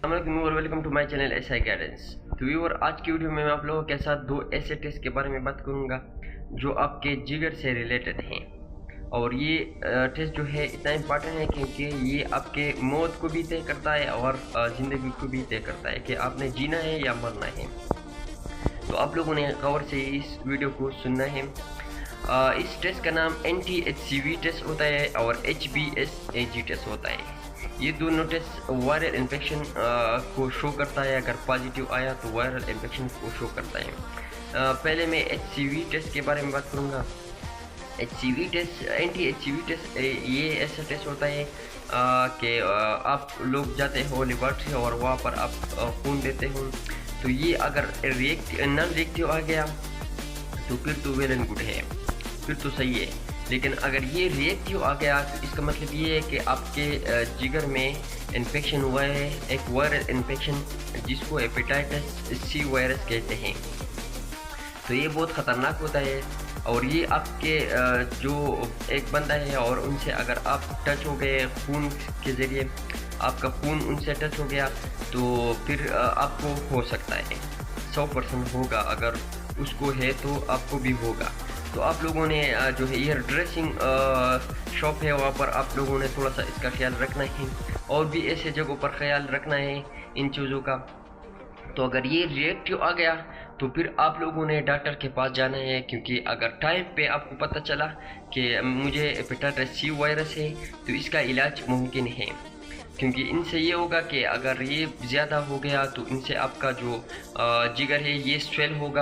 Welcome to my channel SI guidance. तो viewer, आज की वीडियो में मैं आप लोगों के साथ दो ऐसे टेस्ट के बारे में बात करूंगा जो आपके जिगर से रिलेटेड हैं। और ये टेस्ट जो है इतना इम्पॉर्टेंट है क्योंकि ये आपके मौत को भी तय करता है और ज़िंदगी को भी तय करता है कि आपने जीना है या मरना है। तो आप लोगों ने गौर से इस वीडियो को सुनना है। इस टेस्ट का नाम NTHCV टेस्ट होता है और HBsAg टेस्ट होता है। ये दोनों टेस्ट वायरल इन्फेक्शन को शो करता है। अगर पॉजिटिव आया तो वायरल इन्फेक्शन को शो करता है। पहले मैं HCV टेस्ट के बारे में बात करूँगा। HCV टेस्ट, NTHCV टेस्ट ये ऐसा टेस्ट होता है कि आप लोग जाते हो लेबॉर्ट्री और वहाँ पर आप खून देते हो। तो ये अगर नॉन रिएक्टिव आ गया तो फिर तो वेल एंड गुड है, फिर तो सही है। लेकिन अगर ये रिएक्टिव आ गया तो इसका मतलब ये है कि आपके जिगर में इन्फेक्शन हुआ है, एक वायरल इन्फेक्शन जिसको हेपेटाइटिस C वायरस कहते हैं। तो ये बहुत ख़तरनाक होता है। और ये आपके जो एक बंदा है और उनसे अगर आप टच हो गए खून के ज़रिए, आपका खून उनसे टच हो गया तो फिर आपको हो सकता है, 100% होगा। अगर उसको है तो आपको भी होगा। तो आप लोगों ने जो है एयर ड्रेसिंग शॉप है वहाँ पर आप लोगों ने थोड़ा सा इसका ख्याल रखना है और भी ऐसे जगहों पर ख्याल रखना है इन चीज़ों का। तो अगर ये रिएक्टिव आ गया तो फिर आप लोगों ने डॉक्टर के पास जाना है, क्योंकि अगर टाइम पे आपको पता चला कि मुझे हेपेटाइटिस C वायरस है तो इसका इलाज मुमकिन है। क्योंकि इनसे ये होगा कि अगर ये ज़्यादा हो गया तो इनसे आपका जो जिगर है ये स्वेल होगा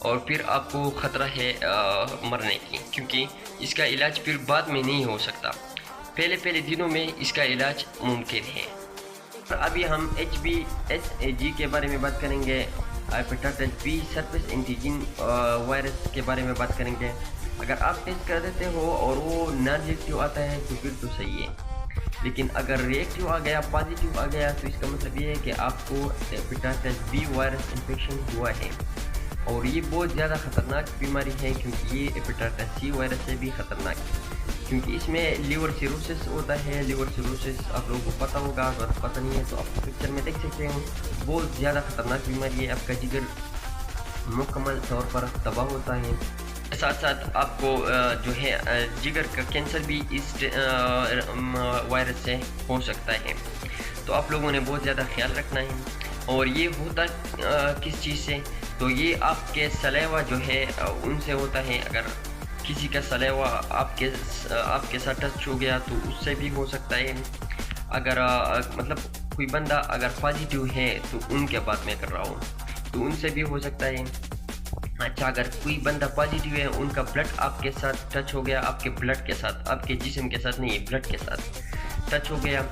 और फिर आपको ख़तरा है मरने की, क्योंकि इसका इलाज फिर बाद में नहीं हो सकता, पहले दिनों में इसका इलाज मुमकिन है। अभी हम HBsAg के बारे में बात करेंगे, hepatitis B surface antigen virus के बारे में बात करेंगे। अगर आप टेस्ट कर देते हो और वो नॉन रिएक्टिव आता है तो फिर तो सही है। लेकिन अगर रिएक्टिव आ गया, पॉजिटिव आ गया, तो इसका मतलब ये है कि आपको हेपेटाइटिस B वायरस इन्फेक्शन हुआ है। और ये बहुत ज़्यादा ख़तरनाक बीमारी है, क्योंकि ये हेपेटाइटिस C वायरस से भी ख़तरनाक है, क्योंकि इसमें लिवर सिरोसिस होता है। लिवर सिरोसिस आप लोगों को पता होगा, अगर पता नहीं है तो आप पिक्चर में देख सकते हो। बहुत ज़्यादा ख़तरनाक बीमारी है, आपका जिगर मुकम्मल तौर पर तबाह होता है। साथ साथ आपको जो है जिगर का कैंसर भी इस वायरस से हो सकता है। तो आप लोगों ने बहुत ज़्यादा ख्याल रखना है। और ये होता किस चीज़ से, तो ये आपके सलेवा जो है उनसे होता है। अगर किसी का सलेवा आपके साथ टच हो गया तो उससे भी हो सकता है। अगर मतलब कोई बंदा अगर पॉजिटिव है तो उनके बात में कर रहा हूँ, तो उनसे भी हो सकता है। अच्छा, अगर कोई बंदा पॉजिटिव है, उनका ब्लड आपके साथ टच हो गया, आपके ब्लड के साथ, आपके जिस्म के साथ नहीं, ब्लड के साथ टच हो गया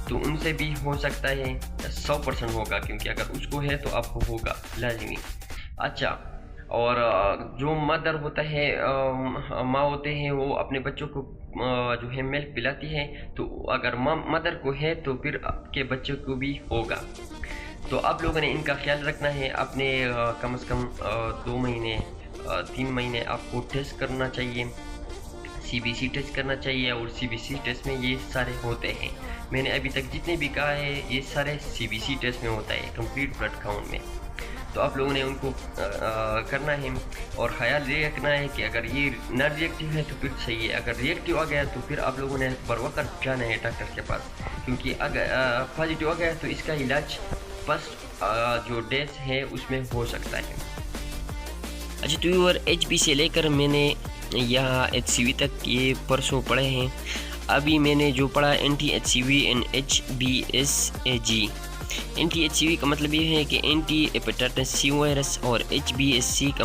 तो उनसे भी हो सकता है। 100% होगा, क्योंकि अगर उसको है तो आपको होगा लाजमी। अच्छा, और जो मदर होता है, माँ होते हैं, वो अपने बच्चों को जो है मिल्क पिलाती है, तो अगर मदर को है तो फिर आपके बच्चों को भी होगा। तो आप लोगों ने इनका ख्याल रखना है। अपने कम से कम 2 महीने 3 महीने आपको टेस्ट करना चाहिए, CBC टेस्ट करना चाहिए। और CBC टेस्ट में ये सारे होते हैं, मैंने अभी तक जितने भी कहा है ये सारे CBC टेस्ट में होता है, कंप्लीट ब्लड काउंट में। तो आप लोगों ने उनको करना है और ख्याल ये रखना है कि अगर ये नॉन रिएक्टिव है तो फिर सही है। अगर रिएक्टिव आ गया तो फिर आप लोगों ने बर वक्त जाना है डॉक्टर के पास, क्योंकि अगर पॉजिटिव आ गया तो इसका इलाज फर्स्ट जो डेज है उसमें हो सकता है। अच्छा, तो व्यूअर, HB से लेकर मैंने यहाँ HCV तक ये परसों पढ़े हैं। अभी मैंने जो पढ़ा NTHCV एंड HBsAg। NTHCV का मतलब ये है कि एंटी हेपेटाइटिस C वायरस, और HBsAg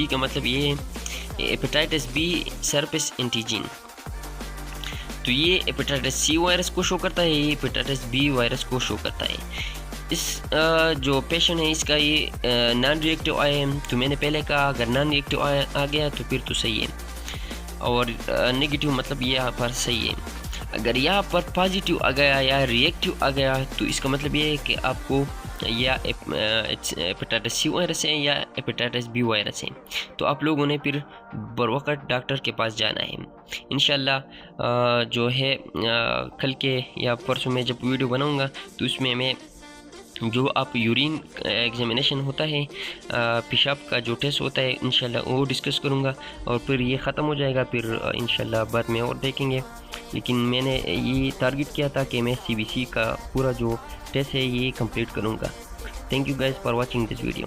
का मतलब ये है हेपेटाइटिस B सरफेस एंटीजन। तो ये हेपेटाइटिस C वायरस को शो करता है, ये हेपेटाइटिस B वायरस को शो करता है। इस जो पेशेंट है इसका ये नॉन रिएक्टिव आया है। तो मैंने पहले कहा अगर नॉन रिएक्टिव आ गया तो फिर तो सही है, और नेगेटिव मतलब ये यहाँ पर सही है। अगर यहाँ पर पॉजिटिव आ गया या रिएक्टिव आ गया तो इसका मतलब ये है कि आपको یا ہیپیٹائٹس سی وائرس ہے یا ہیپیٹائٹس بی وائرس ہے، تو آپ لوگوں نے پھر بروقت ڈاکٹر کے پاس جانا ہے انشاءاللہ۔ جو ہے کل کے یا پرسوں میں جب ویڈیو بناؤں گا تو اس میں جو آپ یورین ایگزامینیشن ہوتا ہے، پیشاب کا جو ٹیسٹ ہوتا ہے انشاءاللہ وہ ڈسکس کروں گا، اور پھر یہ ختم ہو جائے گا، پھر انشاءاللہ بعد میں اور دیکھیں گے۔ لیکن میں نے یہ ٹارگٹ کیا تھا کہ میں CBC کا پورا جو ٹیسٹ ہے یہ کمپلیٹ کروں گا۔ Thank you guys for watching this video.